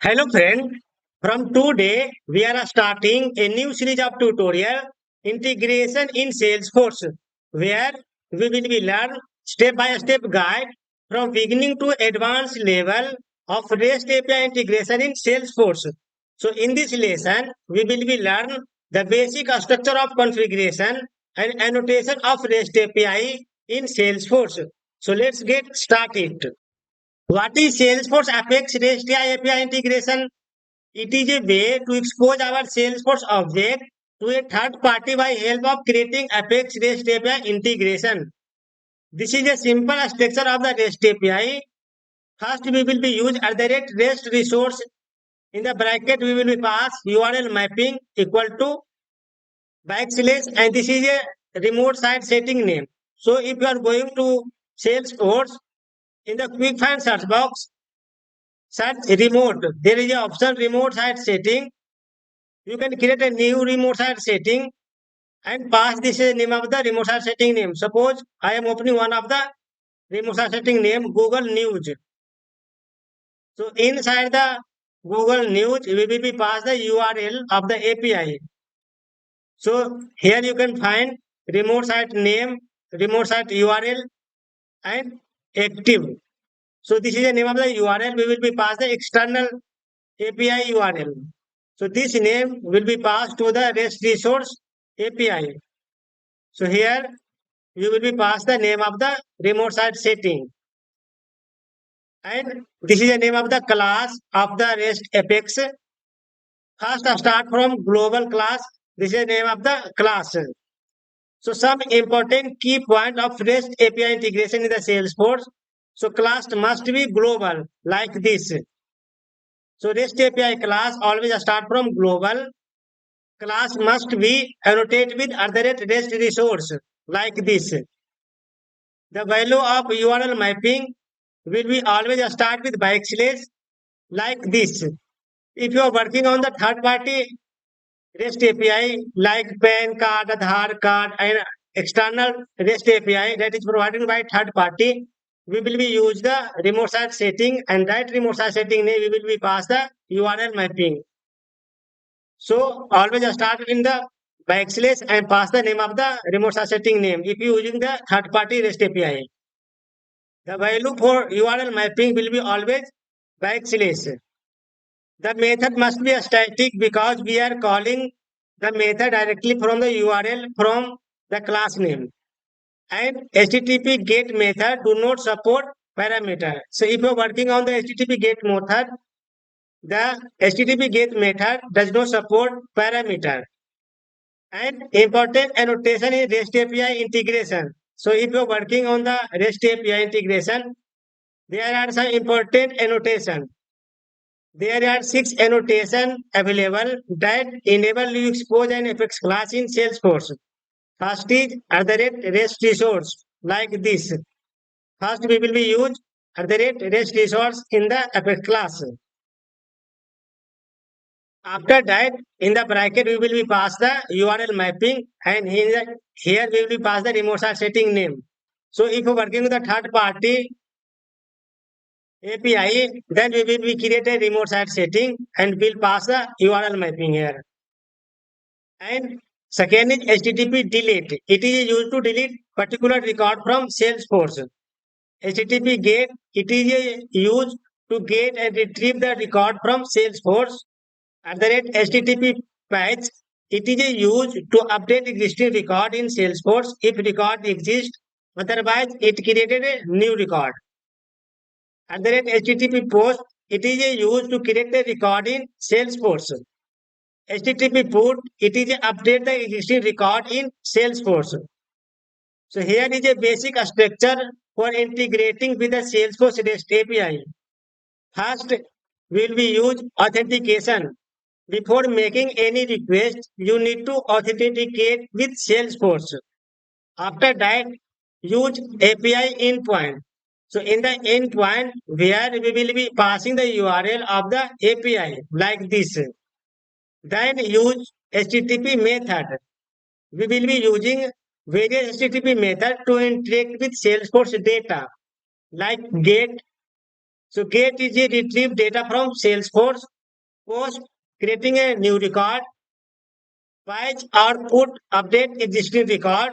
Hello friend, from today we are starting a new series of tutorial integration in Salesforce where we will be learn step by step guide from beginning to advanced level of REST API integration in Salesforce. So in this lesson we will be learn the basic structure of configuration and annotation of REST API in Salesforce. So let's get started. What is Salesforce Apex REST API integration? It is a way to expose our Salesforce object to a third party by help of creating Apex REST API integration. This is a simple structure of the REST API. First, we will be use @REST resource. In the bracket, we will be pass URL mapping equal to backslash, and this is a remote site setting name. So, if you are going to Salesforce, in the quick find search box, search remote. There is an option remote site setting. You can create a new remote site setting and pass this name of the remote site setting name. Suppose I am opening one of the remote site setting name Google News. So inside the Google News, we will be pass the URL of the API. So here you can find remote site name, remote site URL, and active. So this is the name of the URL. We will be pass the external API URL. So this name will be passed to the REST resource API. So here you will be pass the name of the remote site setting. And this is the name of the class of the REST Apex. First start from global class. This is the name of the class. So some important key point of REST API integration in the Salesforce. So class must be global like this. So REST API class always start from global. Class must be annotated with @REST resource like this. The value of URL mapping will be always start with backslash like this. If you are working on the third party REST API like PAN card, Aadhaar card, and external REST API that is provided by third party, we will be use the remote site setting, and that remote site setting name we will be pass the URL mapping. So always start in the backslash and pass the name of the remote site setting name if you using the third party REST API. The value for URL mapping will be always backslash. The method must be static because we are calling the method directly from the URL from the class name. And HTTP GET method do not support parameter. So if you are working on the HTTP GET method, the HTTP GET method does not support parameter. And important annotation is REST API integration. So if you are working on the REST API integration, there are some important annotation. There are 6 annotation available that enable you expose an Apex class in Salesforce. First is @REST resource like this. First we will be use @REST resource in the Apex class. After that, in the bracket we will be pass the URL mapping, and here we will be pass the remote site setting name. So if you are working with the third party API, then we will be create a remote site setting and we'll pass the URL mapping here. And second is HTTP delete. It is used to delete particular record from Salesforce. HTTP get, it is used to get and retrieve the record from Salesforce. @HTTP patch, it is used to update existing record in Salesforce if record exists. Otherwise, it created a new record. @HTTP post, it is used to create a record in Salesforce. HTTP put, it is update the existing record in Salesforce. So here is a basic structure for integrating with the Salesforce REST API. First, will be use authentication. Before making any request, you need to authenticate with Salesforce. After that, use API endpoint. So in the endpoint, where we will be passing the URL of the API like this. Then use HTTP method. We will be using various HTTP method to interact with Salesforce data like GET. So GET is a retrieve data from Salesforce post, creating a new record, patch or put, update existing record,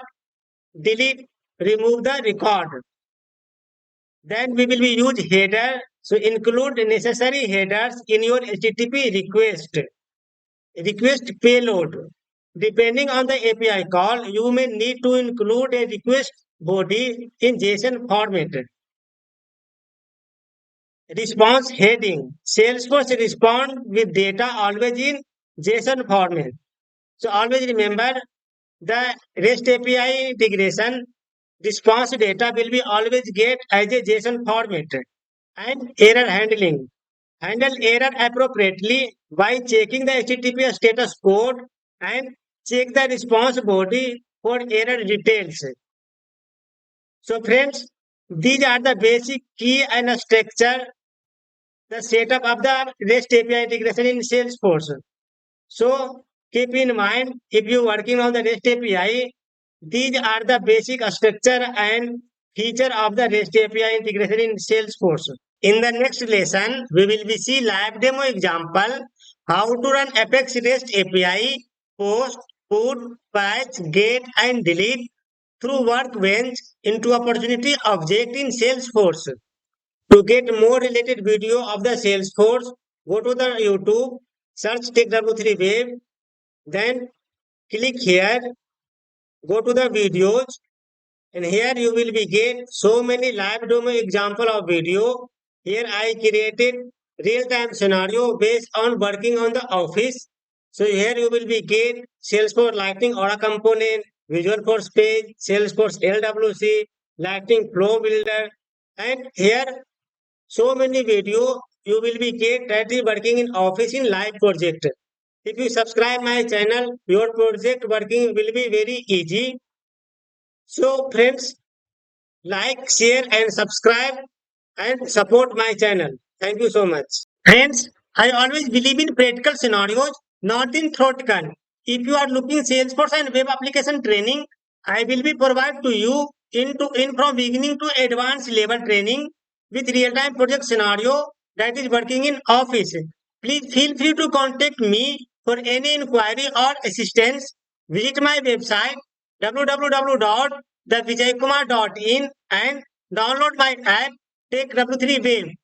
delete, remove the record. Then we will be use header. So include necessary headers in your HTTP request payload. Depending on the API call, you may need to include a request body in JSON format. Response heading. Salesforce respond with data always in JSON format. So always remember the REST API integration response data will be always get as a JSON format. And error handling. Handle error appropriately by checking the HTTP status code and check the response body for error details. So friends, these are the basic key and structure, the setup of the REST API integration in Salesforce. So keep in mind, if you working on the REST API, these are the basic structure and feature of the REST API integration in Salesforce. In the next lesson, we will be see live demo example how to run Apex REST API, post, put, patch, get, and delete through Workbench into opportunity object in Salesforce. To get more related video of the Salesforce, go to the YouTube, search TechW3 Web, then click here, go to the videos, and here you will be get so many live demo example of video. Here I created real-time scenario based on working on the office. So here you will be get Salesforce Lightning Aura component, Visual Force page, Salesforce LWC, Lightning Flow Builder, and here so many video you will be get that is working in office in live project. If you subscribe my channel, your project working will be very easy. So friends, like, share and subscribe and support my channel. Thank you so much. Friends, I always believe in practical scenarios, not in theoretical. If you are looking Salesforce and web application training, I will be provide to you in from beginning to advanced level training with real-time project scenario that is working in office. Please feel free to contact me for any inquiry or assistance. Visit my website www.thevijaykumar.in and download my app Take W3 Wave